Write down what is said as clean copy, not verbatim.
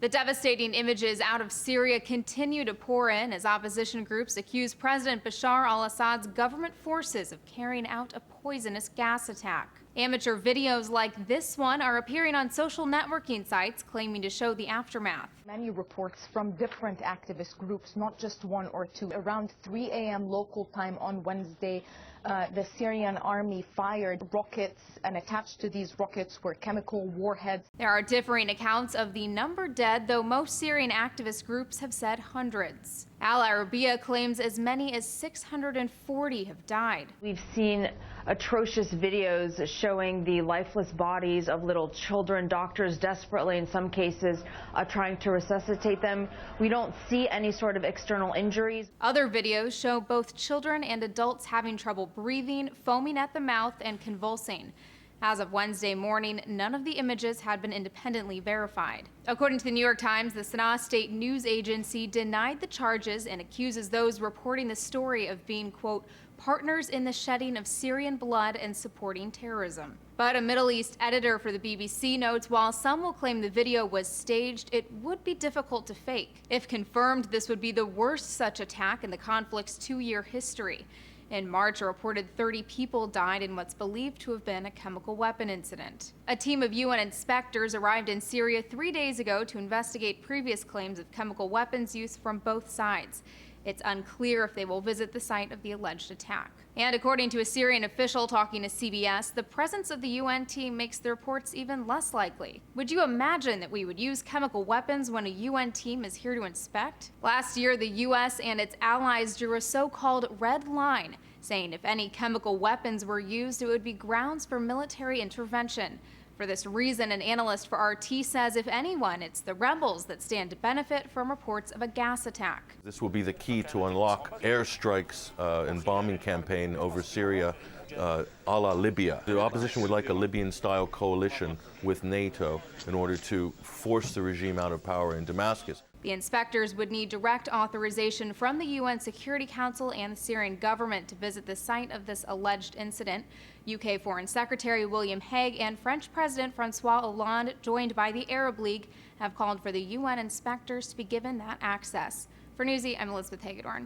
The devastating images out of Syria continue to pour in as opposition groups accuse President Bashar al-Assad's government forces of carrying out a poisonous gas attack. Amateur videos like this one are appearing on social networking sites claiming to show the aftermath. Many reports from different activist groups, not just one or two. Around 3 a.m. local time on Wednesday, the Syrian army fired rockets, and attached to these rockets were chemical warheads. There are differing accounts of the number dead, though most Syrian activist groups have said hundreds. Al-Arabiya claims as many as 640 have died. We've seen atrocious videos showing the lifeless bodies of little children, doctors desperately, in some cases, trying to resuscitate them. We don't see any sort of external injuries. Other videos show both children and adults having trouble breathing, foaming at the mouth, and convulsing. As of Wednesday morning, none of the images had been independently verified. According to the New York Times, the Sanaa State News Agency denied the charges and accuses those reporting the story of being, quote, partners in the shedding of Syrian blood and supporting terrorism. But a Middle East editor for the BBC notes while some will claim the video was staged, it would be difficult to fake. If confirmed, this would be the worst such attack in the conflict's 2-year history. In March, a reported 30 people died in what's believed to have been a chemical weapon incident. A team of UN inspectors arrived in Syria 3 days ago to investigate previous claims of chemical weapons use from both sides. It's unclear if they will visit the site of the alleged attack. And according to a Syrian official talking to CBS, the presence of the UN team makes the reports even less likely. Would you imagine that we would use chemical weapons when a UN team is here to inspect? Last year, the US and its allies drew a so-called red line, saying if any chemical weapons were used, it would be grounds for military intervention. For this reason, an analyst for RT says if anyone, it's the rebels that stand to benefit from reports of a gas attack. This will be the key to unlock airstrikes and bombing campaign over Syria, a la Libya. The opposition would like a Libyan-style coalition with NATO in order to force the regime out of power in Damascus. The inspectors would need direct authorization from the UN Security Council and the Syrian government to visit the site of this alleged incident. UK Foreign Secretary William Hague and French President François Hollande, joined by the Arab League, have called for the UN inspectors to be given that access. For Newsy, I'm Elizabeth Hagedorn.